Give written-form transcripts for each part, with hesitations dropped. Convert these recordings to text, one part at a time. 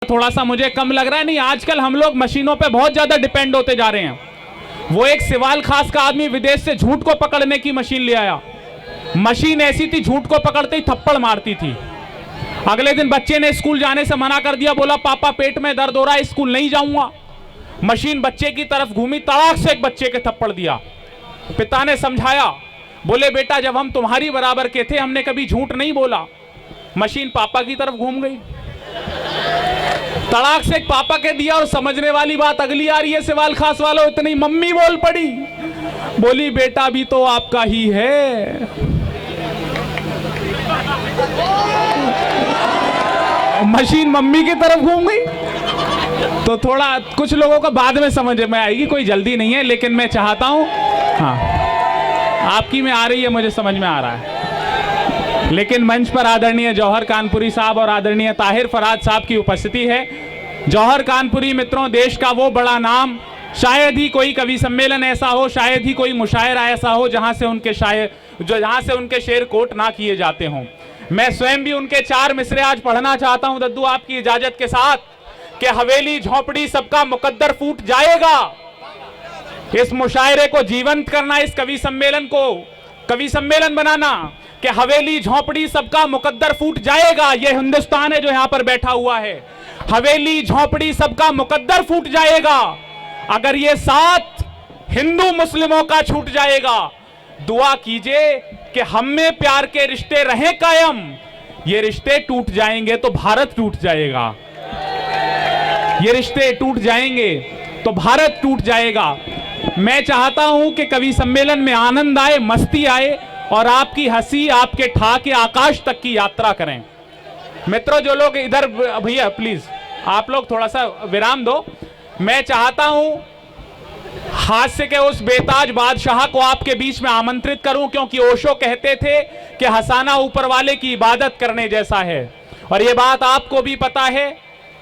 थोड़ा सा मुझे कम लग रहा है। नहीं, आजकल हम लोग मशीनों पे बहुत ज्यादा डिपेंड होते जा रहे हैं। वो एक सिवाल खास का आदमी विदेश से झूठ को पकड़ने की मशीन ले आया। मशीन ऐसी थी, झूठ को पकड़ते ही थप्पड़ मारती थी। अगले दिन बच्चे ने स्कूल जाने से मना कर दिया, बोला पापा पेट में दर्द हो रहा है, स्कूल नहीं जाऊंगा। मशीन बच्चे की तरफ घूमी, तड़ाक से एक बच्चे के थप्पड़ दिया। पिता ने समझाया, बोले बेटा जब हम तुम्हारी बराबर के थे हमने कभी झूठ नहीं बोला। मशीन पापा की तरफ घूम गई, तड़ाक से एक पापा के दिया। और समझने वाली बात अगली आ रही है सवाल खास वालों, इतनी मम्मी बोल पड़ी, बोली बेटा भी तो आपका ही है। मशीन मम्मी की तरफ घूम गई। तो थोड़ा कुछ लोगों को बाद में समझ में आएगी, कोई जल्दी नहीं है, लेकिन मैं चाहता हूं, हाँ आपकी में आ रही है, मुझे समझ में आ रहा है। लेकिन मंच पर आदरणीय जौहर कानपुरी साहब और आदरणीय ताहिर फराज साहब की उपस्थिति है। जौहर कानपुरी मित्रों, देश का वो बड़ा नाम, शायद ही कोई कवि सम्मेलन ऐसा हो, शायद ही कोई मुशायरा ऐसा हो जहां से उनके शेर कोट ना किए जाते हों। मैं स्वयं भी उनके 4 मिसरे आज पढ़ना चाहता हूं दद्दू, आपकी इजाजत के साथ, कि हवेली झोपड़ी सबका मुकद्दर फूट जाएगा। इस मुशायरे को जीवंत करना, इस कवि सम्मेलन को कवि सम्मेलन बनाना, कि हवेली झोपड़ी सबका मुकद्दर फूट जाएगा। यह हिंदुस्तान है जो यहां पर बैठा हुआ है। हवेली झोपड़ी सबका मुकद्दर फूट जाएगा। अगर ये साथ हिंदू मुस्लिमों का छूट जाएगा, दुआ कीजिए कि हम में प्यार के रिश्ते रहें कायम। ये रिश्ते टूट जाएंगे तो भारत टूट जाएगा। ये रिश्ते टूट जाएंगे तो भारत टूट जाएगा। मैं चाहता हूं कि कवि सम्मेलन में आनंद आए, मस्ती आए और आपकी हंसी, आपके ठहाके आकाश तक की यात्रा करें। मित्रों, जो लोग इधर, भैया प्लीज आप लोग थोड़ा सा विराम दो। मैं चाहता हूं हास्य के उस बेताज बादशाह को आपके बीच में आमंत्रित करूं, क्योंकि ओशो कहते थे कि हंसाना ऊपर वाले की इबादत करने जैसा है। और यह बात आपको भी पता है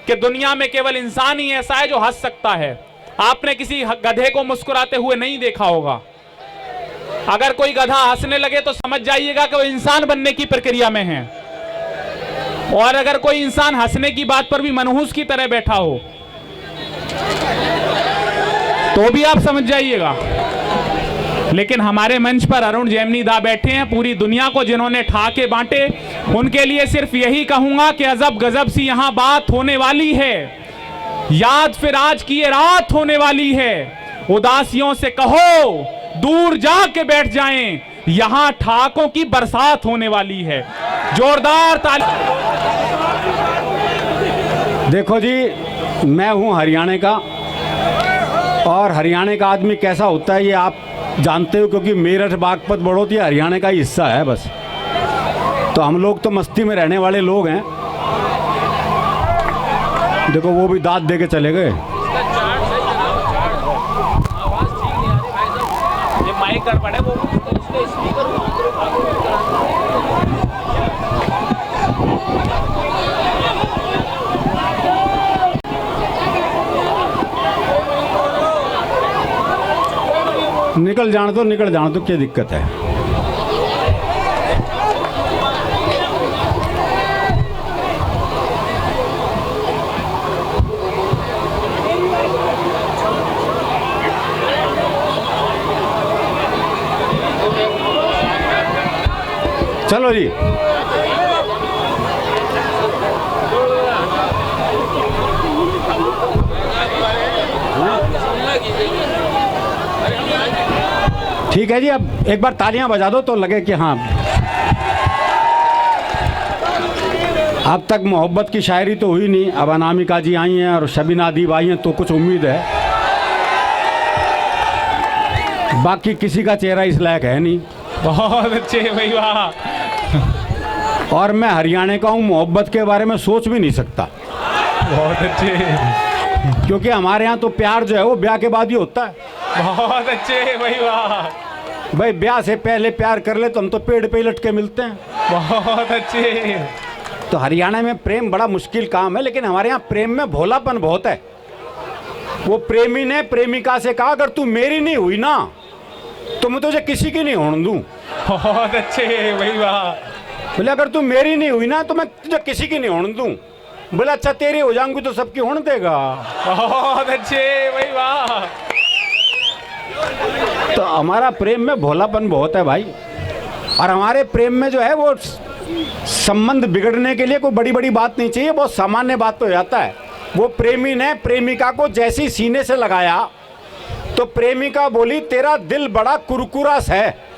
कि दुनिया में केवल इंसान ही ऐसा है जो हंस सकता है। आपने किसी गधे को मुस्कुराते हुए नहीं देखा होगा। अगर कोई गधा हंसने लगे तो समझ जाइएगा कि वो इंसान बनने की प्रक्रिया में है। और अगर कोई इंसान हंसने की बात पर भी मनहूस की तरह बैठा हो तो भी आप समझ जाइएगा। लेकिन हमारे मंच पर अरुण जैमिनी दा बैठे हैं, पूरी दुनिया को जिन्होंने ठहाके बांटे, उनके लिए सिर्फ यही कहूंगा कि अजब गजब सी यहां बात होने वाली है। याद फिर आज की ये रात होने वाली है। उदासियों से कहो दूर जाके बैठ जाएं, यहां ठहाकों की बरसात होने वाली है। जोरदार ताली। देखो जी, मैं हूं हरियाणा का, और हरियाणा का आदमी कैसा होता है ये आप जानते हो, क्योंकि मेरठ बागपत बड़ौती हरियाणा का ही हिस्सा है बस। तो हम लोग तो मस्ती में रहने वाले लोग हैं। देखो वो भी दांत दे के चले गए। माइक कर पड़े वो निकल जाने दो, क्या दिक्कत है। चलो जी, ठीक है जी। अब एक बार तालियां बजा दो तो लगे कि हाँ, अब तक मोहब्बत की शायरी तो हुई नहीं। अब अनामिका जी आई हैं और शबीना अदीब आई हैं, तो कुछ उम्मीद है। बाकी किसी का चेहरा इस लायक है नहीं। बहुत अच्छे भाई, वाह। और मैं हरियाणा का हूँ, मोहब्बत के बारे में सोच भी नहीं सकता। बहुत अच्छे, क्योंकि हमारे यहाँ तो प्यार जो है वो ब्याह के बाद ही होता है। बहुत अच्छे भाई, वाह। भाई ब्याह से पहले प्यार कर ले तो हम तो पेड़ पे ही लटके मिलते हैं। बहुत अच्छे। तो हरियाणा में प्रेम बड़ा मुश्किल काम है, लेकिन हमारे यहाँ प्रेम में भोलापन बहुत है। वो प्रेमी ने प्रेमिका से कहा, अगर तू मेरी नहीं हुई ना तो मैं तुझे किसी की नहीं होने दूं। बहुत अच्छे भाई, वाह। बोले अगर तू मेरी नहीं हुई ना तो मैं तुझे किसी की नहीं होने दूं। बोला अच्छा तेरी हो जाऊंगी तो सबकी होने देगा। बहुत अच्छे भाई, वाह। तो हमारा प्रेम में भोलापन बहुत है भाई, और हमारे प्रेम में जो है वो संबंध बिगड़ने के लिए कोई बड़ी बड़ी बात नहीं चाहिए, बहुत सामान्य बात तो जाता है। वो प्रेमी ने प्रेमिका को जैसी सीने से लगाया तो प्रेमिका बोली तेरा दिल बड़ा कुरकुरास है।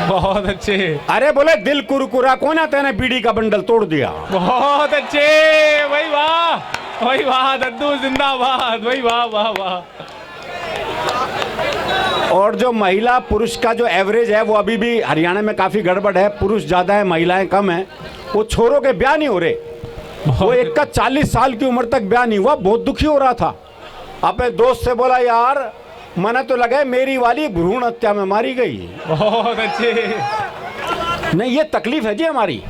बहुत अच्छे। अरे बोले दिल कुरकुरा कौन है, तेने बीड़ी का बंडल तोड़ दिया। बहुत अच्छे भाई, वाह भाई वाह, दद्दू जिंदाबाद भाई, वाह वाह वाह। और जो महिला पुरुष का जो एवरेज है वो अभी भी हरियाणा में काफ़ी गड़बड़ है, पुरुष ज़्यादा है महिलाएं कम हैं। वो छोरों के ब्याह नहीं हो रहे, वो एक का 40 साल की उम्र तक ब्याह नहीं हुआ, बहुत दुखी हो रहा था। अपने दोस्त से बोला यार मना तो लगा मेरी वाली भ्रूण हत्या में मारी गई। बहुत अच्छे। नहीं ये तकलीफ है जी हमारी,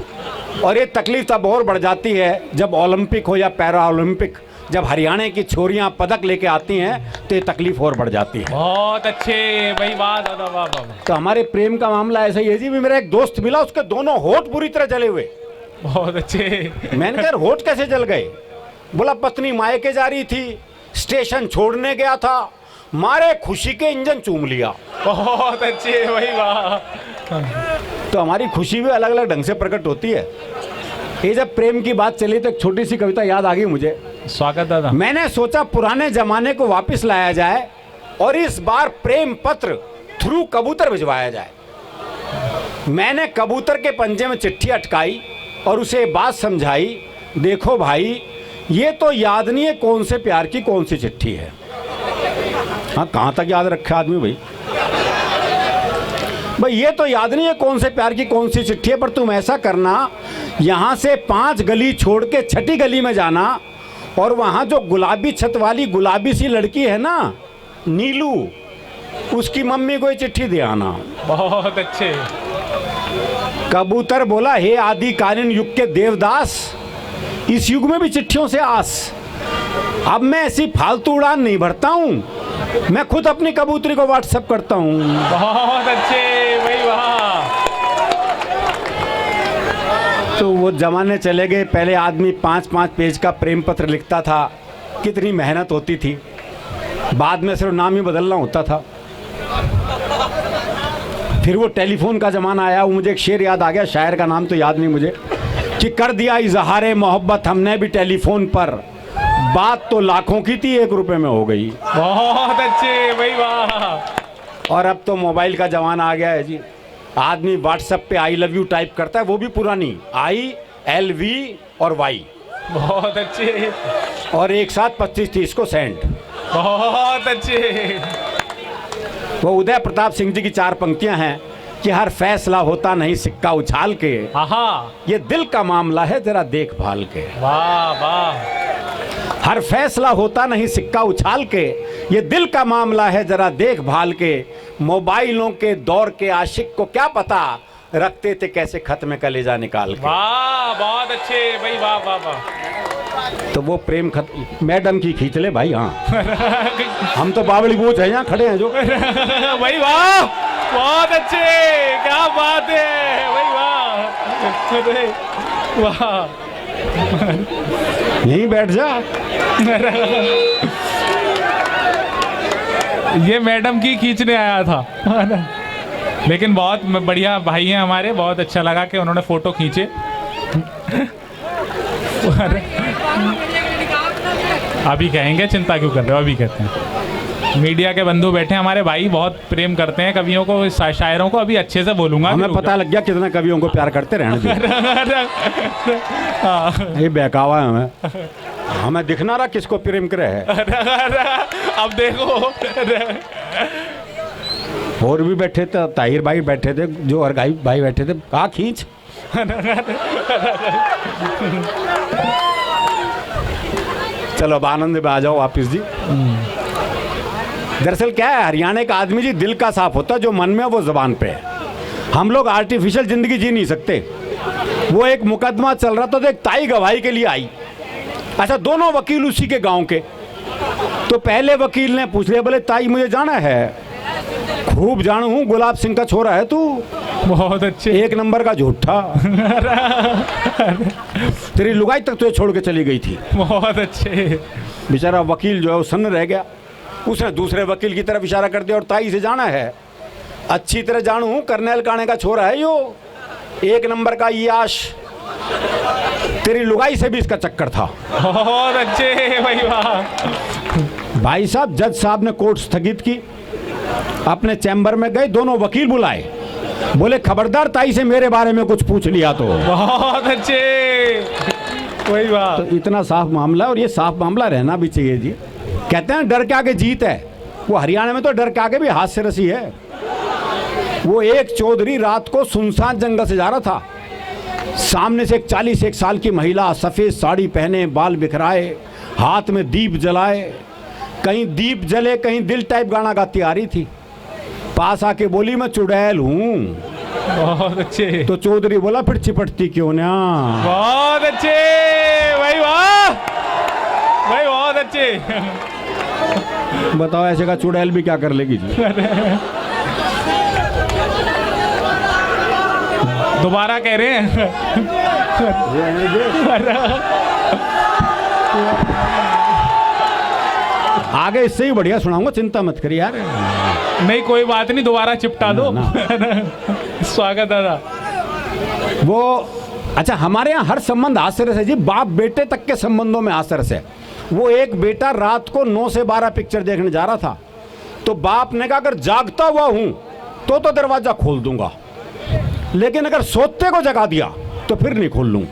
और ये तकलीफ तब और बढ़ जाती है जब ओलंपिक हो या पैरा ओलंपिक, जब हरियाणा की छोरियां पदक लेके आती हैं तो ये तकलीफ और बढ़ जाती है। बहुत अच्छे भाई, वाह दादा, वाह वाह। तो हमारे प्रेम का मामला ऐसा ही है जी। भी मेरा एक दोस्त मिला, उसके दोनों होठ पूरी तरह जले हुए। बहुत अच्छे। मैंने कहा होठ कैसे जल गए? बोला पत्नी मायके जा रही थी, स्टेशन छोड़ने गया था, मारे खुशी के इंजन चूम लिया। बहुत अच्छे भाई, वाह। तो हमारी खुशी भी अलग अलग ढंग से प्रकट होती है। ये जब प्रेम की बात चली तो एक छोटी सी कविता याद आ गई मुझे। स्वागत दादा। मैंने सोचा पुराने जमाने को वापस लाया जाए और इस बार प्रेम पत्र थ्रू कबूतर भिजवाया जाए। मैंने कबूतर के पंजे में चिट्ठी अटकाई और उसे बात समझाई, देखो भाई ये तो याद नहीं है कौन से प्यार की कौन सी चिट्ठी है। हाँ कहाँ तक याद रखे आदमी भाई? भाई ये तो याद नहीं है कौन से प्यार की कौन सी चिट्ठी है, पर तुम ऐसा करना यहाँ से 5 गली छोड़ के 6ठी गली में जाना और वहाँ जो गुलाबी छत वाली गुलाबी सी लड़की है ना नीलू, उसकी मम्मी को ये चिट्ठी दे आना। बहुत अच्छे। कबूतर बोला हे आदिकालीन युग के देवदास, इस युग में भी चिट्ठियों से आस। अब मैं ऐसी फालतू उड़ान नहीं भरता हूँ, मैं खुद अपनी कबूतरी को व्हाट्सएप करता हूँ। बहुत अच्छे भाई, वाह। तो वो जमाने चले गए, पहले आदमी 5-5 पेज का प्रेम पत्र लिखता था, कितनी मेहनत होती थी, बाद में सिर्फ नाम ही बदलना होता था। फिर वो टेलीफोन का ज़माना आया। वो मुझे एक शेर याद आ गया, शायर का नाम तो याद नहीं मुझे, कि कर दिया इजहारे मोहब्बत हमने भी टेलीफोन पर, बात तो लाखों की थी 1 रुपए में हो गई। बहुत अच्छे भाई, वाह। और अब तो मोबाइल का ज़माना आ गया है जी। आदमी व्हाट्सएप पे आई लव यू टाइप करता है, वो भी पुरानी ILV और Y, बहुत अच्छे। और एक साथ 25-30 को सेंड। बहुत अच्छे। वो उदय प्रताप सिंह जी की 4 पंक्तियां हैं कि हर फैसला होता नहीं सिक्का उछाल के, ये दिल का मामला है जरा देखभाल के। वाह वाह। हर फैसला होता नहीं सिक्का उछाल के, ये दिल का मामला है जरा देखभाल के। मोबाइलों के दौर के आशिक को क्या पता, रखते थे कैसे खत में कलेजा निकाल के। वाह बहुत अच्छे भाई, वाह वाह वाह। तो वो प्रेम खत मैडम की खींच ले भाई। हाँ हम तो बावली बोझ है यहाँ खड़े हैं जो। भाई वाह बहुत अच्छे, क्या बात है भाई, वाह वाह। यहीं बैठ जा। ये मैडम की खींचने आया था, लेकिन बहुत बढ़िया भाई हैं हमारे, बहुत अच्छा लगा कि उन्होंने फोटो खींचे। अभी कहेंगे, चिंता क्यों कर रहे हो, अभी कहते हैं। मीडिया के बंधु बैठे हमारे भाई, बहुत प्रेम करते हैं कवियों को, शायरों को। अभी अच्छे से बोलूंगा, हमें पता लग गया कितना कवियों को प्यार करते रहने। ये बहकावा है हमें दिखना रहा किसको प्रेम करे है। अब देखो और भी बैठे थे, ताहिर भाई बैठे थे, जो अरगाई भाई बैठे थे, कहा खींच। चलो अब आनंद में आ जाओ वापिस जी। दरअसल क्या है, हरियाणा का आदमी जी दिल का साफ होता है, जो मन में है वो जबान पे है। हम लोग आर्टिफिशियल जिंदगी जी नहीं सकते। वो एक मुकदमा चल रहा था तो एक ताई गवाही के लिए आई। अच्छा, दोनों वकील उसी के गांव के। तो पहले वकील ने पूछ लिया, बोले ताई मुझे जाना है। खूब जानू हूँ, गुलाब सिंह का छोरा है तू, बहुत अच्छे। एक नंबर का झूठा। तेरी लुगाई तक तो छोड़ के चली गई थी। बहुत अच्छे। बेचारा वकील जो है वो सन्न रह गया। उसने दूसरे वकील की तरफ इशारा कर दिया और ताई से जाना है। अच्छी तरह जानू करनेल काने का छोरा है यो, एक नंबर का याश। तेरी लुगाई से भी इसका चक्कर था। बहुत अच्छे भाई, वाह। भाई साहब, जज साहब ने कोर्ट स्थगित की, अपने चैम्बर में गए, दोनों वकील बुलाए, बोले खबरदार ताई से मेरे बारे में कुछ पूछ लिया तो। बहुत अच्छे, वही बात। तो इतना साफ मामला, और ये साफ मामला रहना भी चाहिए जी। कहते हैं डर के आगे जीत है, वो हरियाणा में तो डर के आगे भी हास्य रसी है। वो एक चौधरी रात को सुनसान जंगल से जा रहा था, सामने से एक 41 साल की महिला सफ़ेद साड़ी पहने, बाल बिखराए, हाथ में दीप जलाए, कहीं दीप जले कहीं दिल टाइप गाना गाती आ रही थी। पास आके बोली मैं चुड़ैल हूँ। बहुत अच्छे। तो चौधरी बोला फिर चिपटती क्यों ना। बहुत अच्छे भाई, वाह भाई, बहुत अच्छे। बताओ ऐसे का चुड़ैल भी क्या कर लेगी जी। दोबारा कह रहे हैं। आगे इससे ही बढ़िया सुनाऊंगा, चिंता मत करिए यार। नहीं कोई बात नहीं, दोबारा चिपटा दो। स्वागत दादा। वो अच्छा, हमारे यहाँ हर संबंध हास्यरस है जी, बाप बेटे तक के संबंधों में हास्यरस है। वो एक बेटा रात को 9 से 12 पिक्चर देखने जा रहा था, तो बाप ने कहा अगर जागता हुआ हूं तो दरवाजा खोल दूंगा, लेकिन अगर सोते को जगा दिया तो फिर नहीं खोल लूँ।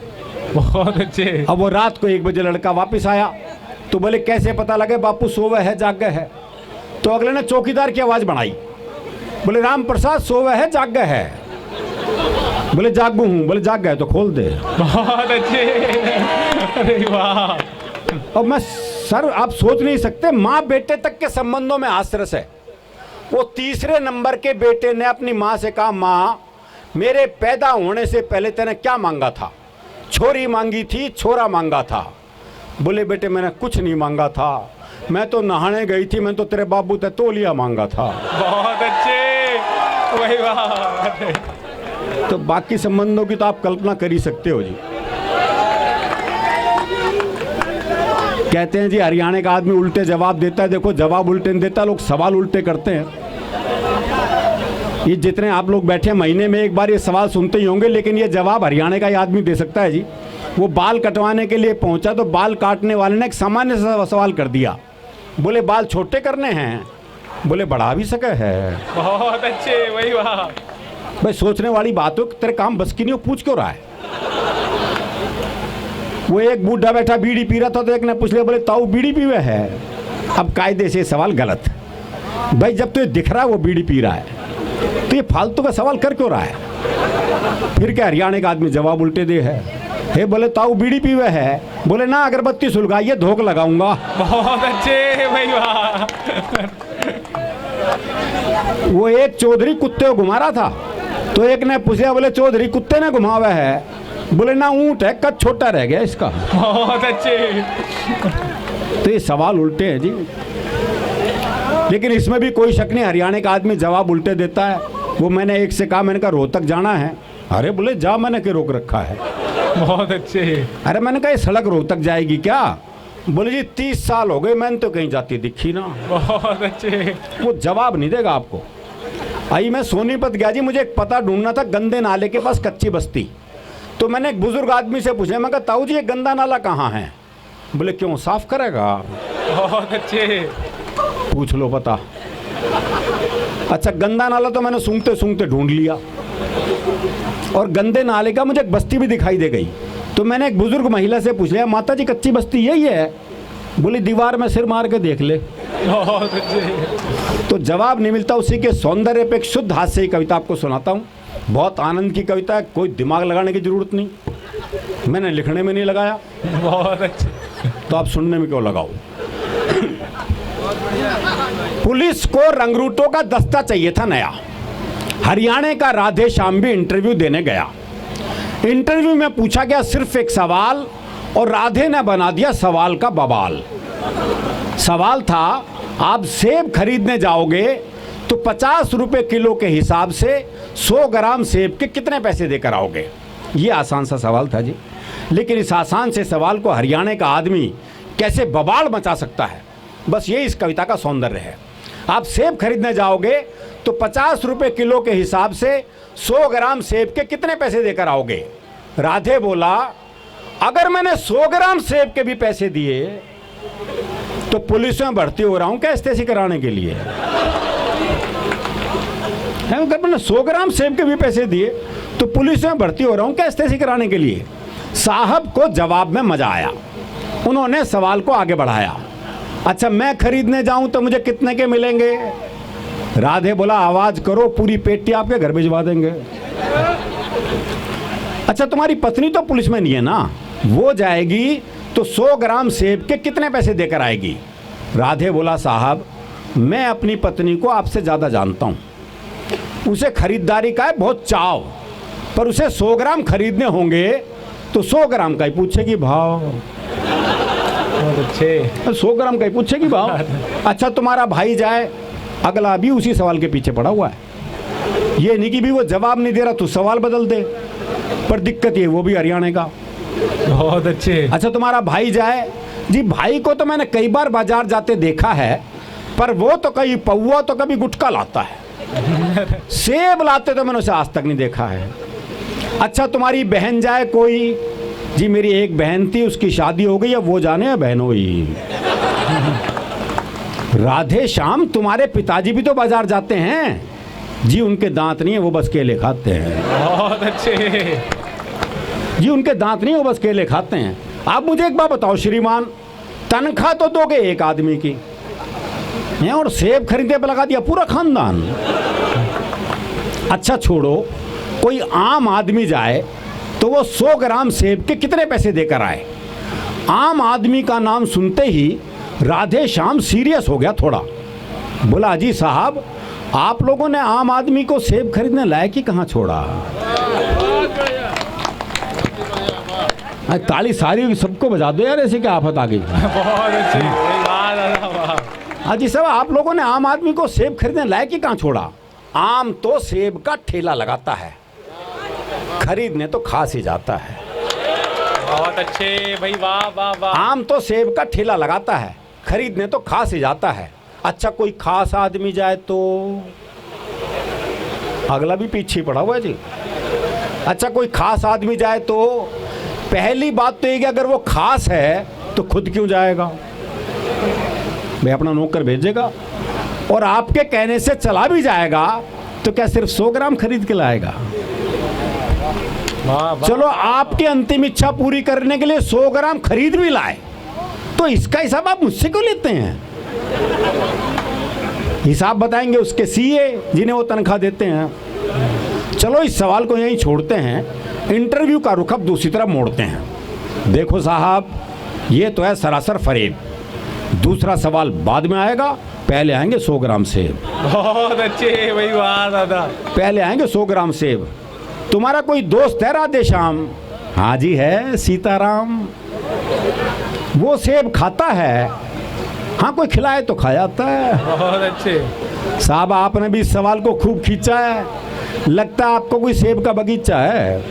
बहुत अच्छे। अब वो रात को 1 बजे लड़का वापस आया, तो बोले कैसे पता लगे बापू सोवे है जाग गए है। तो अगले ने चौकीदार की आवाज़ बढ़ाई, बोले राम प्रसाद सोवे है जाग गए है। बोले जागू हूँ। बोले जाग गए तो खोल दे। बहुत अच्छे। अरे वाह। अब मैं सर, आप सोच नहीं सकते, माँ बेटे तक के संबंधों में हास्यरस है। वो तीसरे नंबर के बेटे ने अपनी माँ से कहा, माँ मेरे पैदा होने से पहले तेने क्या मांगा था? छोरी मांगी थी, छोरा मांगा था। बोले बेटे मैंने कुछ नहीं मांगा था, मैं तो नहाने गई थी, मैं तो तेरे बाबू से तौलिया मांगा था। बहुत अच्छे, वही बात। तो बाकी संबंधों की तो आप कल्पना कर ही सकते हो जी। कहते हैं जी हरियाणा का आदमी उल्टे जवाब देता है। देखो जवाब उल्टे नहीं देता, लोग सवाल उल्टे करते हैं। ये जितने आप लोग बैठे महीने में एक बार ये सवाल सुनते ही होंगे, लेकिन ये जवाब हरियाणा का ही आदमी दे सकता है जी। वो बाल कटवाने के लिए पहुंचा तो बाल काटने वाले ने एक सामान्य सा सवाल कर दिया, बोले बाल छोटे करने हैं? बोले बढ़ा भी सके है। बहुत अच्छे, वही वाह। भाई सोचने वाली बात हो, तेरे काम बस की नहीं हो, पूछ क्यों रहा है? वो एक बूढ़ा बैठा बीड़ी पी रहा था, तो एक ने पूछ लिया, बोले ताऊ बीड़ी पीवे है? अब कायदे से सवाल गलत। भाई जब तुझे दिख रहा है वो बीड़ी पी रहा है, तो ये फालतू का सवाल कर क्यों रहा है? फिर क्या हरियाणा का आदमी जवाब उल्टे दे है। हे बोले ताऊ बीड़ी पीवे है? बोले ना, अगरबत्ती सुलगाइए, धोख लगाऊंगा। बहुत अच्छे भाई, वाह। वो एक चौधरी कुत्ते को घुमा रहा था, तो एक ने पूछा, बोले चौधरी कुत्ते ने घुमावा है? बोले ना, ऊंट है, कद छोटा रह गया इसका। बहुत अच्छे। तो ये सवाल उल्टे हैं जी, लेकिन इसमें भी कोई शक नहीं, हरियाणा का आदमी जवाब उल्टे देता है। वो मैंने एक से कहा, मैंने कहा रोहतक जाना है। अरे बोले जा, मैंने क्यों रोक रखा है? बहुत अच्छे। अरे मैंने कहा ये सड़क रोहतक जाएगी क्या? बोले जी 30 साल हो गए, मैंने तो कहीं जाती दिखी ना। बहुत अच्छे। वो जवाब नहीं देगा आपको। आई मैं सोनीपत गया जी, मुझे एक पता ढूंढना था गंदे नाले के पास कच्ची बस्ती। तो मैंने एक बुजुर्ग आदमी से पूछा, मैं कहा ताऊ जी ये गंदा नाला कहाँ है? बोले क्यों, साफ करेगा? बहुत अच्छे। पूछ लो पता। अच्छा गंदा नाला तो मैंने सूंघते सूंघते ढूंढ लिया, और गंदे नाले का मुझे एक बस्ती भी दिखाई दे गई। तो मैंने एक बुजुर्ग महिला से पूछ लिया, माता जी कच्ची बस्ती यही है? बोली दीवार में सिर मार के देख ले। बहुत अच्छे। तो जवाब नहीं मिलता। उसी के सौंदर्य पे एक शुद्ध हास्य की कविता आपको सुनाता हूँ। बहुत आनंद की कविता है, कोई दिमाग लगाने की जरूरत नहीं, मैंने लिखने में नहीं लगाया। बहुत अच्छे। तो आप सुनने में क्यों लगाओ? पुलिस को रंगरूटों का दस्ता चाहिए था नया। हरियाणा का राधे श्याम भी इंटरव्यू देने गया। इंटरव्यू में पूछा गया सिर्फ एक सवाल, और राधे ने बना दिया सवाल का बवाल। सवाल था, आप सेब खरीदने जाओगे तो 50 रुपए किलो के हिसाब से 100 ग्राम सेब के कितने पैसे देकर आओगे? ये आसान सा सवाल था जी, लेकिन इस आसान से सवाल को हरियाणा का आदमी कैसे बवाल मचा सकता है, बस ये इस कविता का सौंदर्य है। आप सेब खरीदने जाओगे तो 50 रुपए किलो के हिसाब से 100 ग्राम सेब के कितने पैसे देकर आओगे? राधे बोला, अगर मैंने 100 ग्राम सेब के भी पैसे दिए तो पुलिस में भर्ती हो रहा हूं क्या एस्तेसी कराने के लिए? अगर मैंने 100 ग्राम सेब के भी पैसे दिए तो पुलिस में भर्ती हो रहा हूं क्या एस्तेसी कराने के लिए? साहब को जवाब में मजा आया, उन्होंने सवाल को आगे बढ़ाया। अच्छा, मैं खरीदने जाऊं तो मुझे कितने के मिलेंगे? राधे बोला, आवाज करो, पूरी पेटी आपके घर भिजवा देंगे। अच्छा, तुम्हारी पत्नी तो पुलिस में नहीं है ना, वो जाएगी तो 100 ग्राम सेब के कितने पैसे देकर आएगी? राधे बोला, साहब मैं अपनी पत्नी को आपसे ज़्यादा जानता हूँ, उसे खरीदारी का है बहुत चाव, पर उसे 100 ग्राम खरीदने होंगे तो 100 ग्राम का ही पूछेगी भाव। बहुत अच्छे। 100 ग्राम का ही पूछेगी भाव। अच्छा, तुम्हारा भाई जाए, अगला भी उसी सवाल के पीछे पड़ा हुआ है। ये नहीं कि भी वो जवाब नहीं दे रहा तो सवाल बदल दे, पर दिक्कत ये वो भी हरियाणा का। बहुत अच्छे। अच्छा, तुम्हारा भाई जाए जी, भाई को तो मैंने कई बार बाजार जाते देखा है, पर वो तो कभी पौवा तो कभी गुटखा लाता है, सेब लाते तो मैंने उसे आज तक नहीं देखा है। अच्छा, तुम्हारी बहन जाए कोई, जी मेरी एक बहन थी, उसकी शादी हो गई, अब वो जाने है बहनों ही। राधे श्याम, तुम्हारे पिताजी भी तो बाजार जाते हैं जी, उनके दांत नहीं है, वो बस केले खाते हैं। बहुत अच्छे जी, उनके दांत नहीं, वो बस केले खाते हैं। आप मुझे एक बात बताओ श्रीमान, तनख्वाह तो दोगे एक आदमी की हैं, और सेब खरीदने पर लगा दिया पूरा खानदान। अच्छा छोड़ो, कोई आम आदमी जाए तो वो 100 ग्राम सेब के कितने पैसे देकर आए? आम आदमी का नाम सुनते ही राधे श्याम सीरियस हो गया थोड़ा, बोला, जी साहब आप लोगों ने आम आदमी को सेब खरीदने लायक ही कहाँ छोड़ा? ताली सारी सबको बजा दो यार, ऐसे क्या आफत आ गई। बहुत अच्छे। हाँ जी साहब, आप लोगों ने आम आदमी को सेब खरीदने लायक ही कहाँ छोड़ा? आम तो सेब का ठेला लगाता है, खरीदने तो खास ही जाता है। बहुत अच्छे भाई, वाह वाह वाह। आम तो सेब का ठेला लगाता है, खरीदने तो खास ही जाता है। अच्छा, कोई खास आदमी जाए तो अगला भी पीछे पड़ा हुआ है जी। अच्छा, कोई खास आदमी जाए तो पहली बात तो ये कि अगर वो खास है तो खुद क्यों जाएगा? भाई अपना नौकर भेजेगा, और आपके कहने से चला भी जाएगा तो क्या सिर्फ 100 ग्राम खरीद के लाएगा? चलो, आपकी अंतिम इच्छा पूरी करने के लिए 100 ग्राम खरीद भी लाए तो इसका हिसाब आप मुझसे क्यों लेते हैं? हिसाब बताएंगे उसके सीए जिन्हें वो तनख्वाह देते हैं। चलो, इस सवाल को यहीं छोड़ते हैं, इंटरव्यू का रुख अब दूसरी तरफ मोड़ते हैं। देखो साहब, ये तो है सरासर फरेब, दूसरा सवाल बाद में आएगा, पहले आएंगे 100 ग्राम सेब। बहुत अच्छे भाई, वाह दादा। पहले आएंगे 100 ग्राम सेब। तुम्हारा कोई दोस्त है राधे श्याम? हाँ जी है, सीताराम। वो सेब खाता है? हाँ, कोई खिलाए तो खा जाता है। बहुत अच्छे साहब, आपने भी इस सवाल को खूब खींचा है, लगता है आपको कोई सेब का बगीचा है।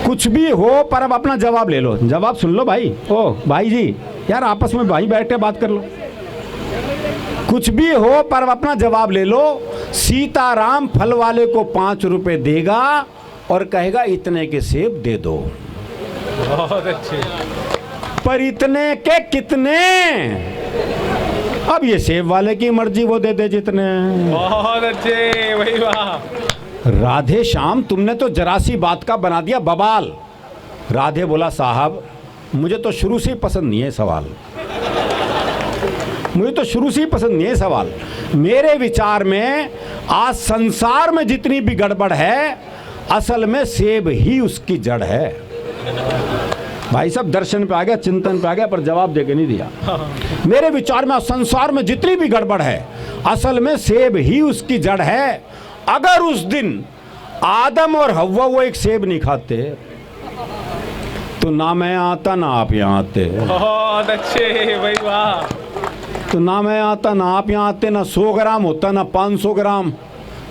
कुछ भी हो, पर अब अपना जवाब ले लो, जवाब सुन लो भाई। ओ भाई जी, यार आपस में भाई बैठ के बात कर लो। कुछ भी हो, पर अब अपना जवाब ले लो। सीताराम फल वाले को 5 रुपए देगा और कहेगा इतने के सेब दे दो। बहुत अच्छे। पर इतने के कितने? अब ये सेब वाले की मर्जी, वो दे दे जितने। बहुत अच्छे भाई, वाह। राधे श्याम, तुमने तो जरा सी बात का बना दिया बवाल। राधे बोला, साहब मुझे तो शुरू से ही पसंद नहीं है सवाल, मुझे तो शुरू से ही पसंद नहीं है सवाल। मेरे विचार में आज संसार में जितनी भी गड़बड़ है, असल में सेब ही उसकी जड़ है। भाई साहब दर्शन पे आ गया, चिंतन पे आ गया, पर जवाब देके नहीं दिया। मेरे विचार में संसार में जितनी भी गड़बड़ है, असल में सेब ही उसकी जड़ है। अगर उस दिन आदम और हव्वा वो एक सेब नहीं खाते तो ना मैं आता ना आप यहाँ आते। बहुत अच्छे भाई, वाह। तो ना मैं आता, ना आप यहाँ आते, ना 100 ग्राम होता, ना 500 ग्राम,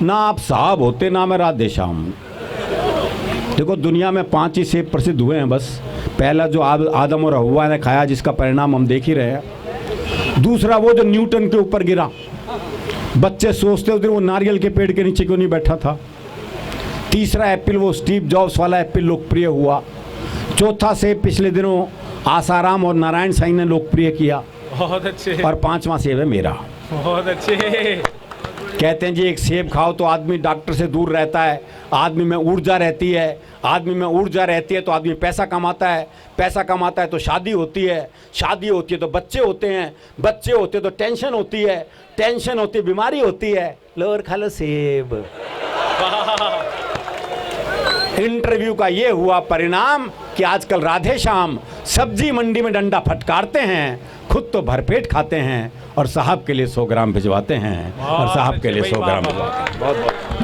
ना आप साहब होते, ना मैं राधे श्याम। देखो दुनिया में 5 ही सेब प्रसिद्ध हुए हैं बस। पहला जो आदम और हव्वा ने खाया, जिसका परिणाम हम देख ही रहे हैं। दूसरा वो जो न्यूटन के ऊपर गिरा, बच्चे सोचते होते वो नारियल के पेड़ के नीचे क्यों नहीं बैठा था। तीसरा एप्पल, वो स्टीव जॉब्स वाला एप्पल लोकप्रिय हुआ। चौथा सेब पिछले दिनों आसाराम और नारायण साईं ने लोकप्रिय किया। बहुत अच्छे। और 5वां सेब है मेरा। बहुत अच्छे। कहते हैं जी एक सेब खाओ तो आदमी डॉक्टर से दूर रहता है, आदमी में ऊर्जा रहती है, आदमी में ऊर्जा रहती है तो आदमी पैसा कमाता है, पैसा कमाता है तो शादी होती है, शादी होती है तो बच्चे होते हैं, बच्चे होते तो टेंशन होती है, टेंशन होती बीमारी होती है। लो और खा लो सेब। इंटरव्यू का ये हुआ परिणाम कि आजकल राधे श्याम सब्जी मंडी में डंडा फटकारते हैं, खुद तो भरपेट खाते हैं और साहब के लिए 100 ग्राम भिजवाते हैं, और साहब के लिए 100 ग्राम भिजवाते हैं। बहुत बहुत